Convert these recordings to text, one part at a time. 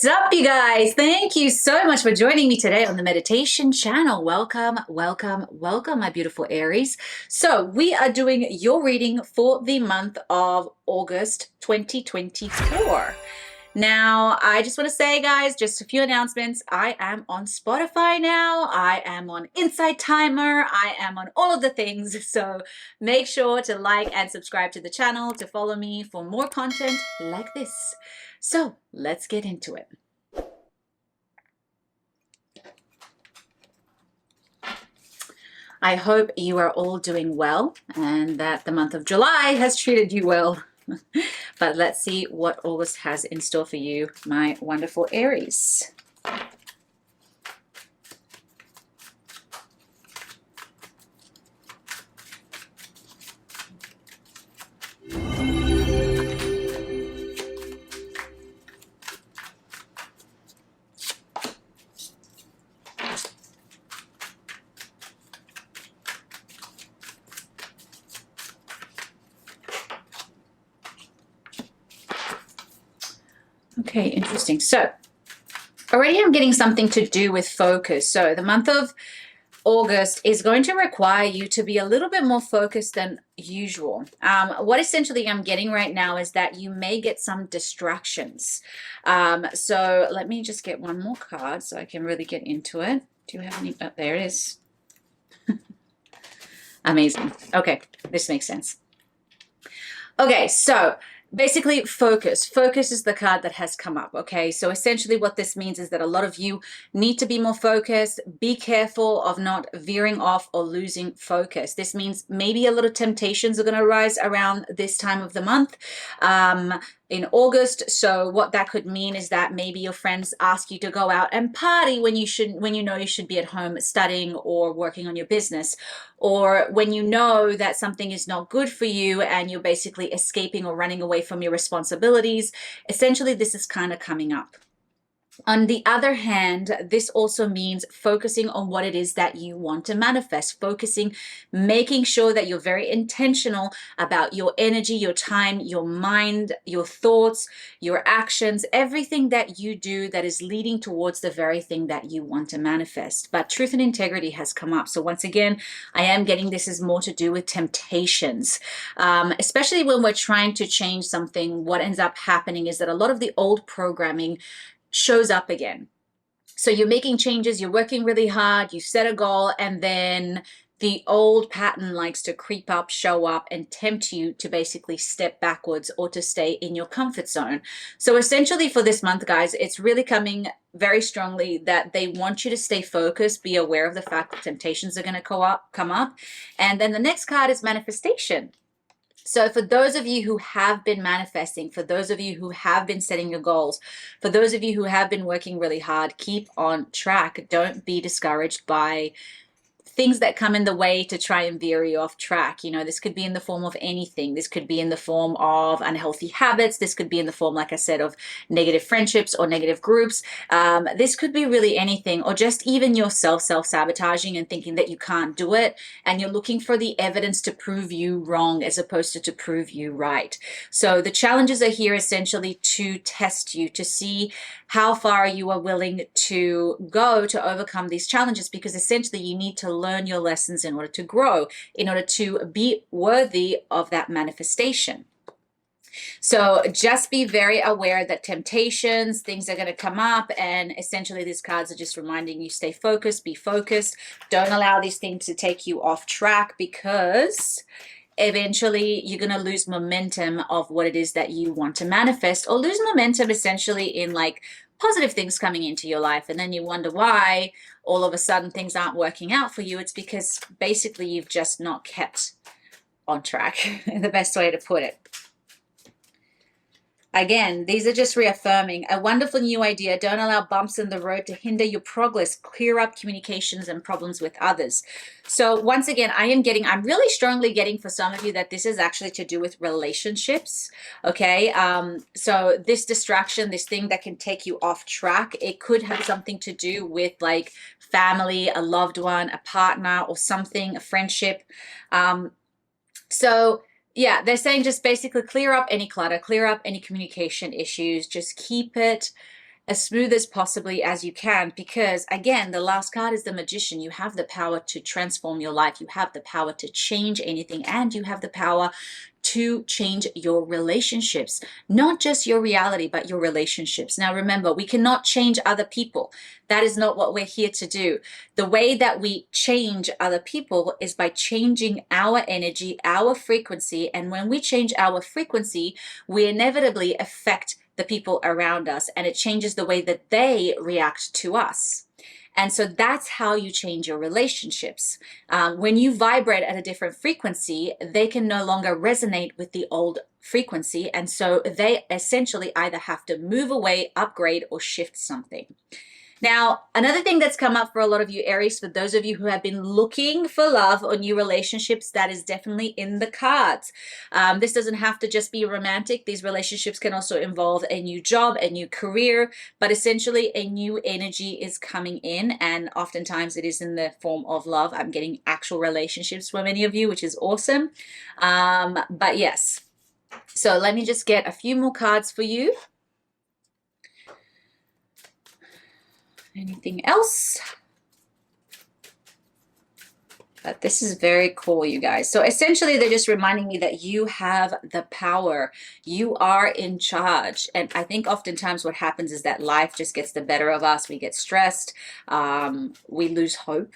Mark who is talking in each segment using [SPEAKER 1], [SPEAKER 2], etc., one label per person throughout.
[SPEAKER 1] What's up, you guys? Thank you so much for joining me today on the meditation channel. Welcome, welcome, welcome, my beautiful Aries. So we are doing your reading for the month of August 2024. Now, I just want to say, guys, just a few announcements. I am on Spotify now. I am on Insight Timer. I am on all of the things. So make sure to like and subscribe to the channel to follow me for more content like this. So let's get into it. I hope you are all doing well and that the month of July has treated you well. But let's see what August has in store for you, my wonderful Aries. Okay, interesting. So already I'm getting something to do with focus. So the month of August is going to require you to be a little bit more focused than usual. What essentially I'm getting right now is that you may get some distractions. So let me just get one more card so I can really get into it. Do you have any? Oh, there it is. Amazing. Okay, this makes sense. Okay, so basically focus. Focus is the card that has come up, okay? So essentially what this means is that a lot of you need to be more focused. Be careful of not veering off or losing focus. This means maybe a lot of temptations are going to arise around this time of the month. In August. So what that could mean is that maybe your friends ask you to go out and party when you know you should be at home studying or working on your business, or when you know that something is not good for you and you're basically escaping or running away from your responsibilities. Essentially, this is kind of coming up. On the other hand, this also means focusing on what it is that you want to manifest, making sure that you're very intentional about your energy, your time, your mind, your thoughts, your actions, everything that you do that is leading towards the very thing that you want to manifest. But truth and integrity has come up. So once again, I am getting this is more to do with temptations, especially when we're trying to change something. What ends up happening is that a lot of the old programming shows up again. So you're making changes, you're working really hard, you set a goal, and then the old pattern likes to creep up, show up, and tempt you to basically step backwards or to stay in your comfort zone. So essentially for this month, guys, it's really coming very strongly that they want you to stay focused, be aware of the fact that temptations are going to come up. And then the next card is manifestation. So for those of you who have been manifesting, for those of you who have been setting your goals, for those of you who have been working really hard, keep on track. Don't be discouraged by things that come in the way to try and veer you off track. You know, this could be in the form of anything. This could be in the form of unhealthy habits. This could be in the form, like I said, of negative friendships or negative groups. This could be really anything, or just even yourself self-sabotaging and thinking that you can't do it. And you're looking for the evidence to prove you wrong as opposed to prove you right. So the challenges are here essentially to test you, to see how far you are willing to go to overcome these challenges, because essentially you need to learn your lessons in order to grow, in order to be worthy of that manifestation. So just be very aware that temptations, things are going to come up, and essentially these cards are just reminding you, stay focused, be focused. Don't allow these things to take you off track, because eventually you're going to lose momentum of what it is that you want to manifest, or lose momentum essentially in like positive things coming into your life. And then you wonder why all of a sudden things aren't working out for you. It's because basically you've just not kept on track, the best way to put it. Again, these are just reaffirming a wonderful new idea. Don't allow bumps in the road to hinder your progress. Clear up communications and problems with others. So once again, I'm really strongly getting for some of you that this is actually to do with relationships. Okay. So this distraction, this thing that can take you off track, it could have something to do with like family, a loved one, a partner, or something, a friendship. So yeah, they're saying just basically clear up any clutter, clear up any communication issues, just keep it as smooth as possibly as you can, because again, the last card is the Magician. You have the power to transform your life. You have the power to change anything, and you have the power to change your relationships, not just your reality, but your relationships. Now, remember, we cannot change other people. That is not what we're here to do. The way that we change other people is by changing our energy, our frequency. And when we change our frequency, we inevitably affect the people around us, and it changes the way that they react to us. And so that's how you change your relationships. When you vibrate at a different frequency, they can no longer resonate with the old frequency. And so they essentially either have to move away, upgrade, or shift something. Now, another thing that's come up for a lot of you, Aries, for those of you who have been looking for love or new relationships, that is definitely in the cards. This doesn't have to just be romantic. These relationships can also involve a new job, a new career, but essentially a new energy is coming in, and oftentimes it is in the form of love. I'm getting actual relationships for many of you, which is awesome. But yes, so let me just get a few more cards for you. Anything else? But this is very cool, you guys. So essentially, they're just reminding me that you have the power. You are in charge. And I think oftentimes what happens is that life just gets the better of us. We get stressed. We lose hope.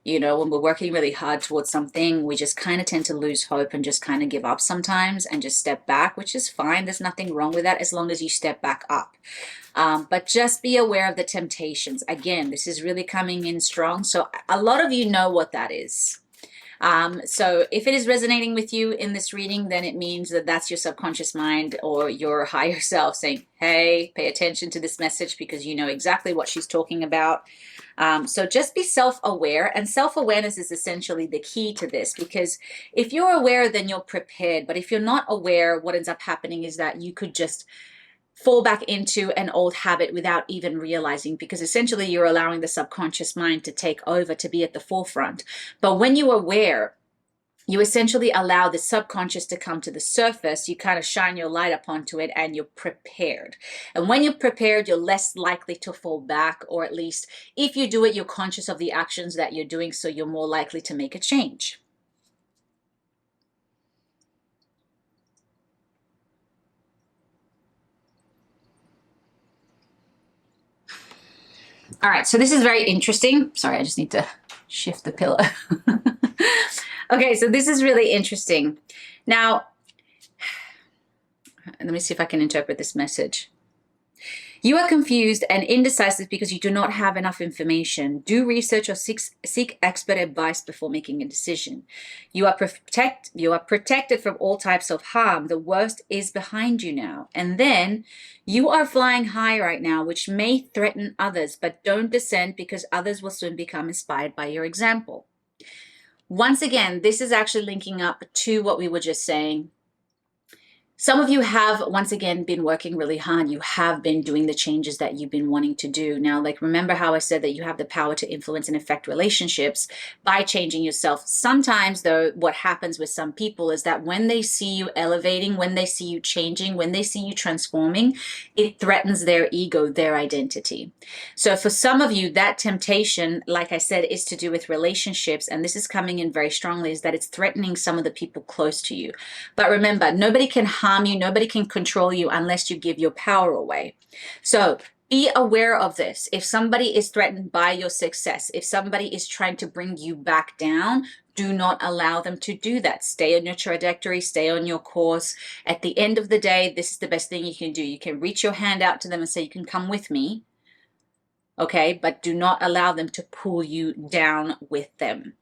[SPEAKER 1] You know, when we're working really hard towards something, we just kind of tend to lose hope and just kind of give up sometimes and just step back, which is fine. There's nothing wrong with that as long as you step back up. But just be aware of the temptations. Again, this is really coming in strong. So a lot of you know what that is. So if it is resonating with you in this reading, then it means that that's your subconscious mind or your higher self saying, hey, pay attention to this message because you know exactly what she's talking about. So just be self-aware, and self-awareness is essentially the key to this, because if you're aware, then you're prepared. But if you're not aware, what ends up happening is that you could just fall back into an old habit without even realizing, because essentially you're allowing the subconscious mind to take over, to be at the forefront. But when you're aware, you essentially allow the subconscious to come to the surface. You kind of shine your light up onto it, and you're prepared. And when you're prepared, you're less likely to fall back, or at least if you do it, you're conscious of the actions that you're doing, so you're more likely to make a change. All right, so this is very interesting. Sorry, I just need to shift the pillow. Okay, so this is really interesting. Now, let me see if I can interpret this message. You are confused and indecisive because you do not have enough information. Do research or seek expert advice before making a decision. You are protected from all types of harm. The worst is behind you now. And then you are flying high right now, which may threaten others, but don't descend, because others will soon become inspired by your example. Once again, this is actually linking up to what we were just saying. Some of you have, once again, been working really hard. You have been doing the changes that you've been wanting to do. Now, like, remember how I said that you have the power to influence and affect relationships by changing yourself. Sometimes, though, what happens with some people is that when they see you elevating, when they see you changing, when they see you transforming, it threatens their ego, their identity. So for some of you, that temptation, like I said, is to do with relationships. And this is coming in very strongly, is that it's threatening some of the people close to you. But remember, nobody can harm you, nobody can control you unless you give your power away. So be aware of this. If somebody is threatened by your success, if somebody is trying to bring you back down, do not allow them to do that. Stay on your trajectory, stay on your course. At the end of the day, this is the best thing you can do. You can reach your hand out to them and say, you can come with me. Okay, but do not allow them to pull you down with them.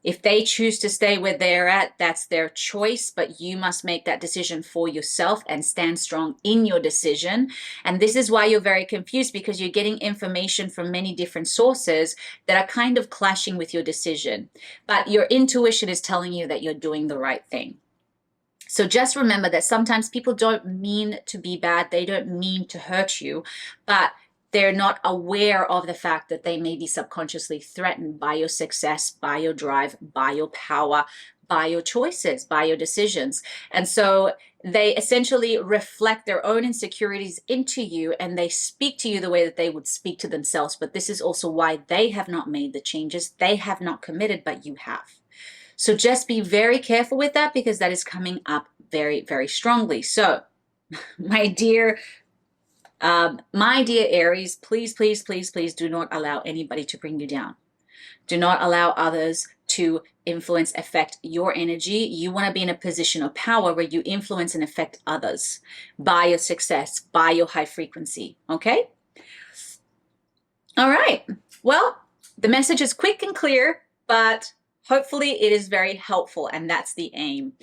[SPEAKER 1] If they choose to stay where they're at, that's their choice, but you must make that decision for yourself and stand strong in your decision. And this is why you're very confused, because you're getting information from many different sources that are kind of clashing with your decision. But your intuition is telling you that you're doing the right thing. So just remember that sometimes people don't mean to be bad. They don't mean to hurt you, but They're not aware of the fact that they may be subconsciously threatened by your success, by your drive, by your power, by your choices, by your decisions. And so they essentially reflect their own insecurities into you, and they speak to you the way that they would speak to themselves. But this is also why they have not made the changes. They have not committed, but you have. So just be very careful with that, because that is coming up very, very strongly. So my dear Aries, please, please, please, please do not allow anybody to bring you down. Do not allow others to influence, affect your energy. You want to be in a position of power where you influence and affect others by your success, by your high frequency. Okay? All right. Well, the message is quick and clear, but hopefully it is very helpful, and that's the aim.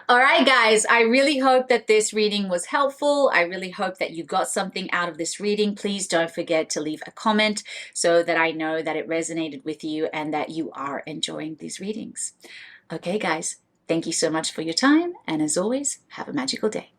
[SPEAKER 1] All right, guys, I really hope that this reading was helpful. I really hope that you got something out of this reading. Please don't forget to leave a comment so that I know that it resonated with you and that you are enjoying these readings. Okay, guys, thank you so much for your time. And as always, have a magical day.